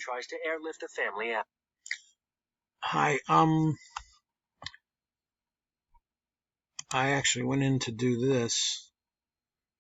tries to airlift a family out. Hi, I actually went in to do this.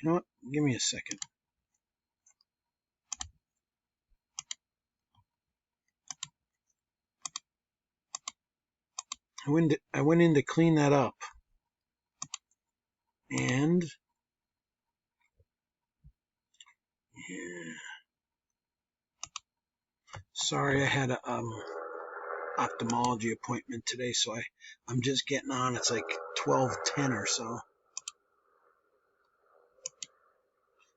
You know what? Give me a second. I went in to clean that up. And yeah. Sorry, I had a ophthalmology appointment today, so I'm just getting on. It's like 12:10 or so.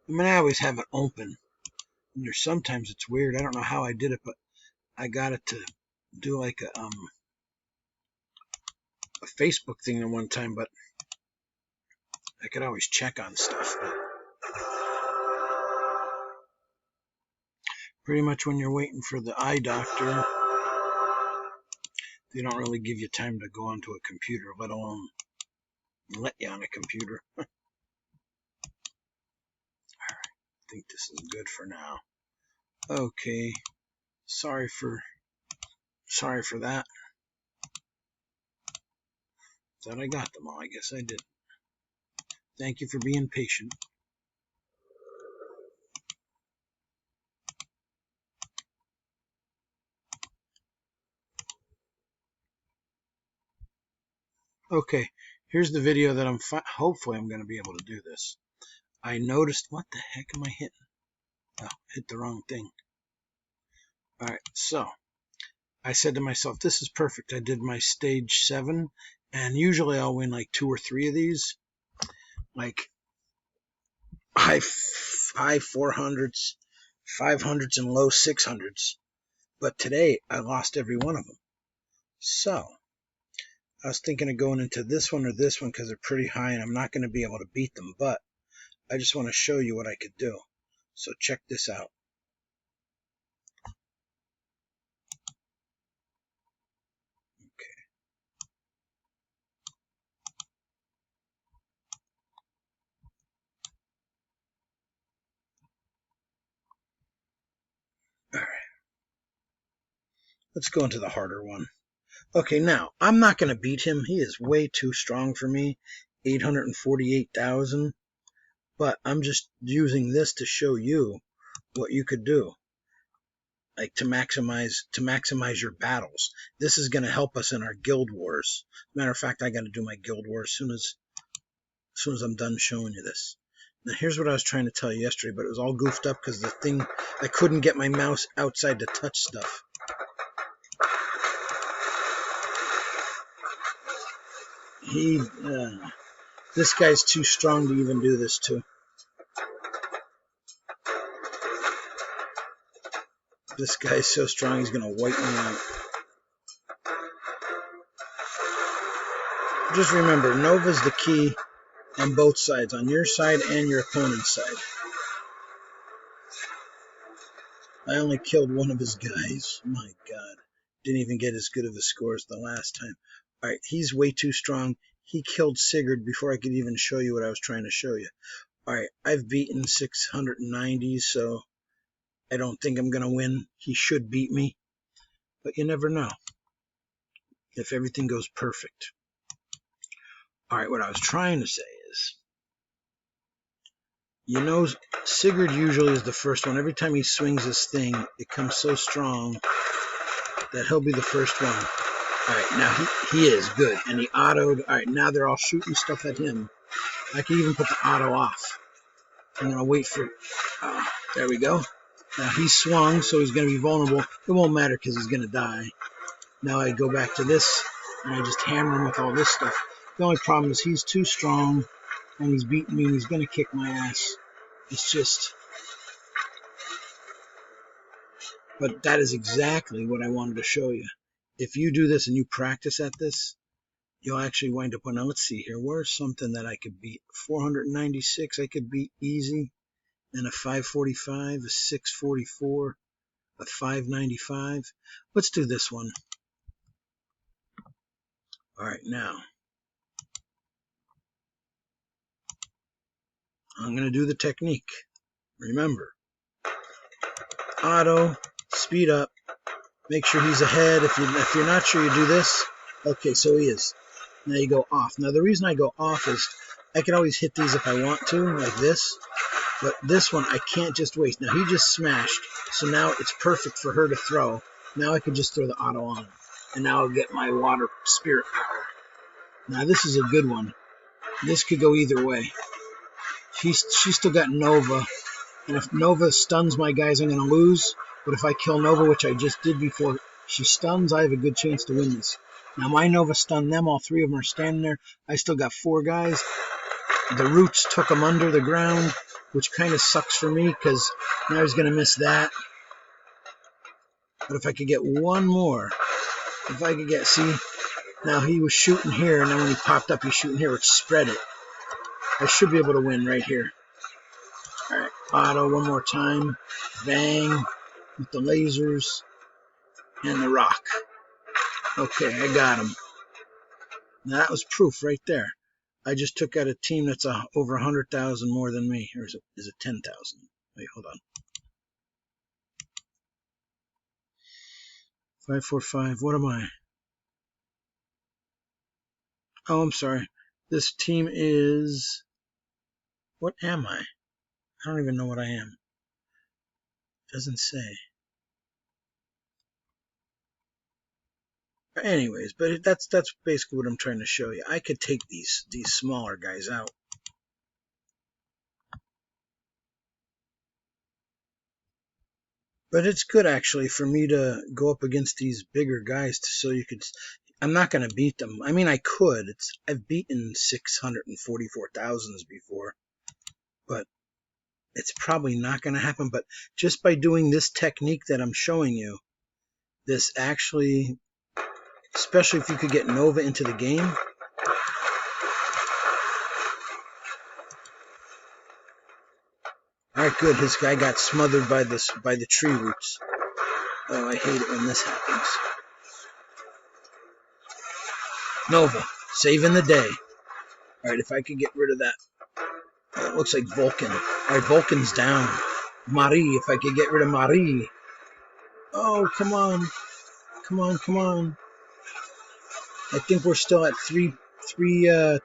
I mean, I always have it open. And there's sometimes it's weird. I don't know how I did it, but I got it to do like a Facebook thing at one time, but I could always check on stuff. But pretty much when you're waiting for the eye doctor, they don't really give you time to go onto a computer, let alone let you on a computer. All right, I think this is good for now. Okay, sorry for that. Thought I got them all. I guess I did. Thank you for being patient. Okay, here's the video that hopefully I'm going to be able to do this. I noticed, what the heck am I hitting? Oh, hit the wrong thing. All right, so I said to myself, this is perfect. I did my stage 7, and usually I'll win like 2 or 3 of these, like high 400s, 500s, and low 600s. But today I lost every one of them. So I was thinking of going into this one or this one because they're pretty high and I'm not going to be able to beat them, but I just want to show you what I could do. So check this out. Okay. All right. Let's go into the harder one. Okay, now, I'm not going to beat him. He is way too strong for me, 848,000. But I'm just using this to show you what you could do, like to maximize your battles. This is going to help us in our guild wars. Matter of fact, I got to do my guild war as soon as I'm done showing you this. Now, here's what I was trying to tell you yesterday, but it was all goofed up because the thing, I couldn't get my mouse outside to touch stuff. This guy's too strong to even do this to. This guy's so strong he's going to wipe me out. Just remember, Nova's the key on both sides, on your side and your opponent's side. I only killed one of his guys. My God. Didn't even get as good of a score as the last time. All right, he's way too strong. He killed Sigurd before I could even show you what I was trying to show you. All right, I've beaten 690, so I don't think I'm going to win. He should beat me, but you never know if everything goes perfect. All right, what I was trying to say is, you know, Sigurd usually is the first one. Every time he swings this thing, it comes so strong that he'll be the first one. All right, now he is good, and he autoed. All right, now they're all shooting stuff at him. I can even put the auto off. I'm going to wait for, there we go. Now he swung, so he's going to be vulnerable. It won't matter because he's going to die. Now I go back to this, and I just hammer him with all this stuff. The only problem is he's too strong, and he's beating me, and he's going to kick my ass. It's just... But that is exactly what I wanted to show you. If you do this and you practice at this, you'll actually wind up... Now let's see here. Where's something that I could beat? 496 I could beat easy. And a 545, a 644, a 595. Let's do this one. All right, now I'm going to do the technique. Remember, auto, speed up, make sure he's ahead. If you're not sure, you do this. Okay, so he is. Now you go off. Now the reason I go off is I can always hit these if I want to, like this. But this one I can't just waste. Now he just smashed, so now it's perfect for her to throw. Now I can just throw the auto on him. And now I'll get my water spirit power. Now this is a good one. This could go either way. She's still got Nova. And if Nova stuns my guys, I'm going to lose. But if I kill Nova, which I just did before she stuns, I have a good chance to win this. Now my Nova stunned them. All three of them are standing there. I still got 4 guys. The roots took them under the ground, which kind of sucks for me because now he's going to miss that. But if I could get one more, if I could get, see, now he was shooting here, and then when he popped up, he's shooting here, which spread it. I should be able to win right here. All right, auto one more time. Bang with the lasers and the rock. Okay, I got him. Now that was proof right there. I just took out a team that's over 100,000 more than me. Or is it 10,000? Wait, hold on. 545. What am I? Oh, I'm sorry. This team is... What am I? I don't even know what I am. Doesn't say. Anyways, but that's basically what I'm trying to show you. I could take these smaller guys out. But it's good actually for me to go up against these bigger guys so you could. I'm not going to beat them. I mean, I could. I've beaten 644,000s before, but it's probably not going to happen. But just by doing this technique that I'm showing you, this actually, especially if you could get Nova into the game. All right, good. His guy got smothered by the tree roots. Oh, I hate it when this happens. Nova, saving the day. All right, if I could get rid of that. Oh, it looks like Vulcan. All right, Vulcan's down. Marie, if I could get rid of Marie. Oh, come on. Come on, come on. I think we're still at three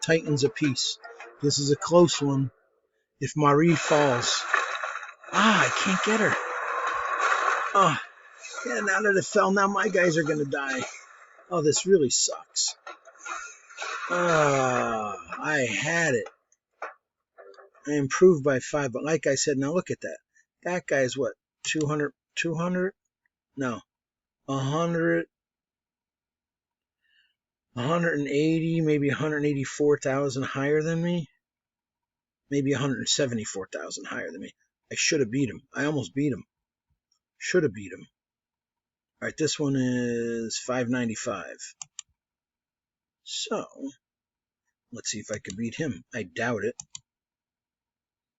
Titans apiece. This is a close one. If Marie falls. I can't get her. Oh, yeah, now that it fell, now my guys are going to die. Oh, this really sucks. I had it. I improved by 5, but like I said, now look at that. That guy's what, 200? No, 100, 180, maybe 184,000 higher than me. Maybe 174,000 higher than me. I should have beat him. I almost beat him. Should have beat him. All right, this one is 595. So, let's see if I can beat him. I doubt it.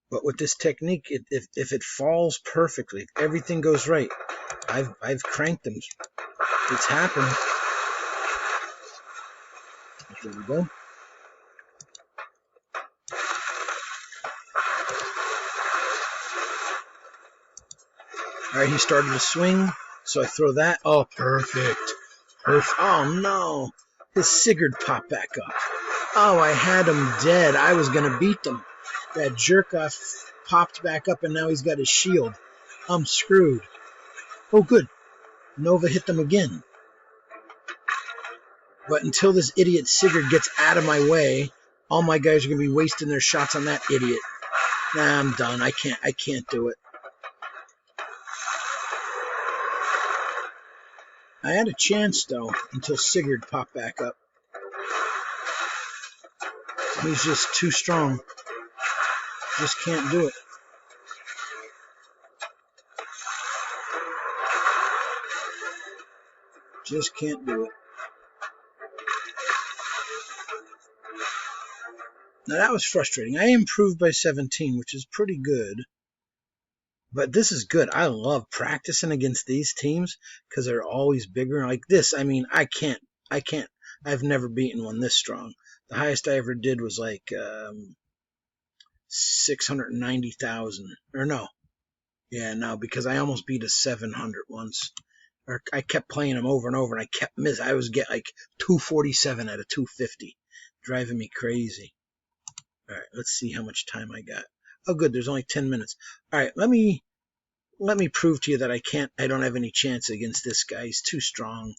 But with this technique, if it falls perfectly, if everything goes right, I've cranked them. It's happened. There we go. All right, he started to swing, so I throw that. Oh, perfect. Oh, no. His Sigurd popped back up. Oh, I had him dead. I was going to beat them. That jerk-off popped back up, and now he's got his shield. I'm screwed. Oh, good. Nova hit them again. But until this idiot Sigurd gets out of my way, all my guys are going to be wasting their shots on that idiot. Nah, I'm done. I can't do it. I had a chance, though, until Sigurd popped back up. He's just too strong. Just can't do it. Just can't do it. Now, that was frustrating. I improved by 17, which is pretty good. But this is good. I love practicing against these teams because they're always bigger. Like this, I mean, I can't. I've never beaten one this strong. The highest I ever did was like 690,000. Or no. Yeah, no, because I almost beat a 700 once. Or I kept playing him over and over, and I kept missing. I was getting like 247 out of 250, driving me crazy. All right, let's see how much time I got. Oh, good, there's only 10 minutes. All right, let me prove to you that I don't have any chance against this guy. He's too strong.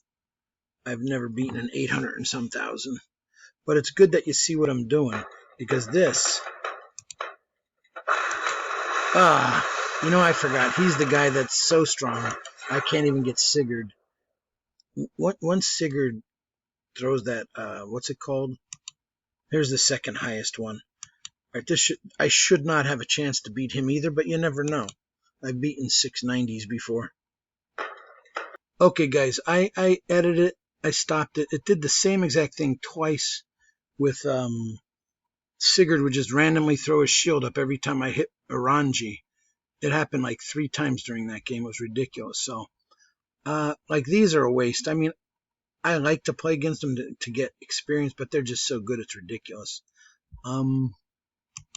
I've never beaten an 800 and some thousand. But it's good that you see what I'm doing, because this... I forgot. He's the guy that's so strong, I can't even get Sigurd. Once Sigurd throws that, what's it called? Here's the second highest one. All right, I should not have a chance to beat him either, but you never know. I've beaten 690s before. Okay, guys, I edited it. I stopped it. It did the same exact thing twice with Sigurd would just randomly throw his shield up every time I hit Oranji. It happened like 3 times during that game. It was ridiculous. So, like, these are a waste. I mean, I like to play against them to get experience, but they're just so good, it's ridiculous.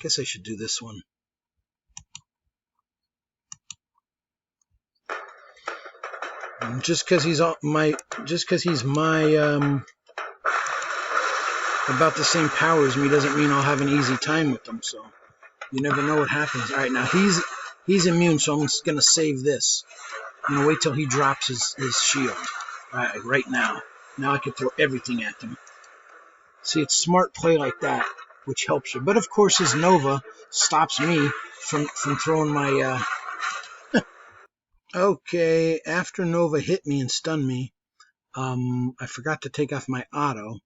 Guess I should do this one. Just because he's my about the same power as me doesn't mean I'll have an easy time with them. So you never know what happens. All right, now he's immune, so I'm just gonna save this. I'm gonna wait till he drops his shield. All right now. Now I can throw everything at them. See, it's smart play like that, which helps you. But of course, his Nova stops me from throwing my. Okay, after Nova hit me and stunned me, I forgot to take off my auto,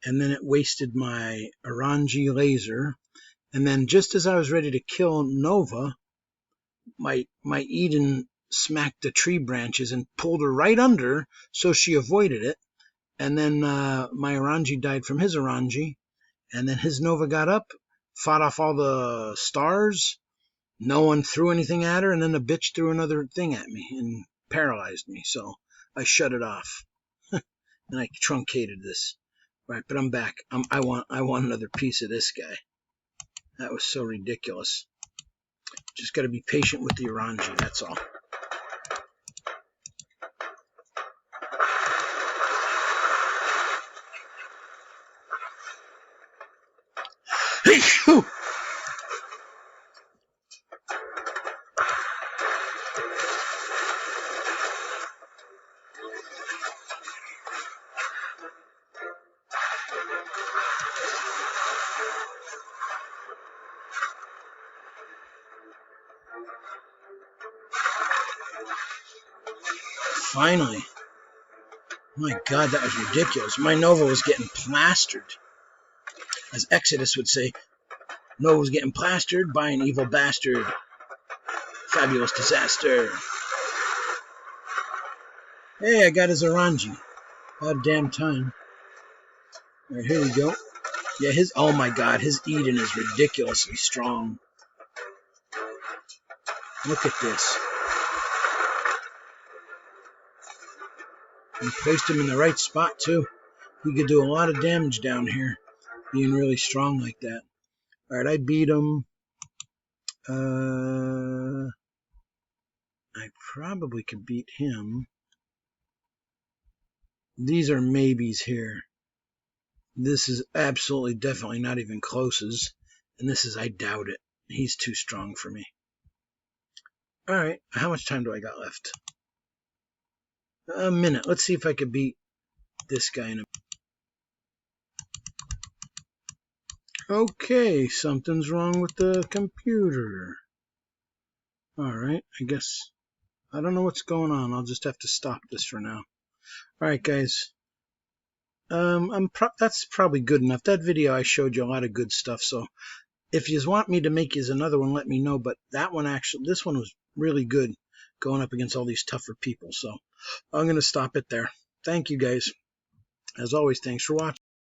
and then it wasted my Oranji laser. And then just as I was ready to kill Nova, my Eden smacked the tree branches and pulled her right under, so she avoided it. And then my Oranji died from his Oranji, and then his Nova got up, fought off all the stars. No one threw anything at her, and then the bitch threw another thing at me and paralyzed me. So I shut it off, and I truncated this. Right, but I'm back. I want another piece of this guy. That was so ridiculous. Just got to be patient with the Oranji. That's all. Hey, finally. My God, that was ridiculous. My Nova was getting plastered. As Exodus would say, Nova was getting plastered by an evil bastard. Fabulous disaster. Hey, I got his Oranji. About damn time. All right, here we go. Yeah, oh my God, his Eden is ridiculously strong. Look at this. And placed him in the right spot, too. He could do a lot of damage down here, being really strong like that. All right, I beat him. I probably could beat him. These are maybes here. This is absolutely, definitely not even closes. And this is, I doubt it. He's too strong for me. All right, how much time do I got left? A minute. Let's see if I could beat this guy in a... Okay, something's wrong with the computer. All right, I guess... I don't know what's going on. I'll just have to stop this for now. All right, guys. That's probably good enough. That video, I showed you a lot of good stuff. So if you want me to make you another one, let me know. But that one this one was really good going up against all these tougher people. So I'm going to stop it there. Thank you, guys. As always, thanks for watching.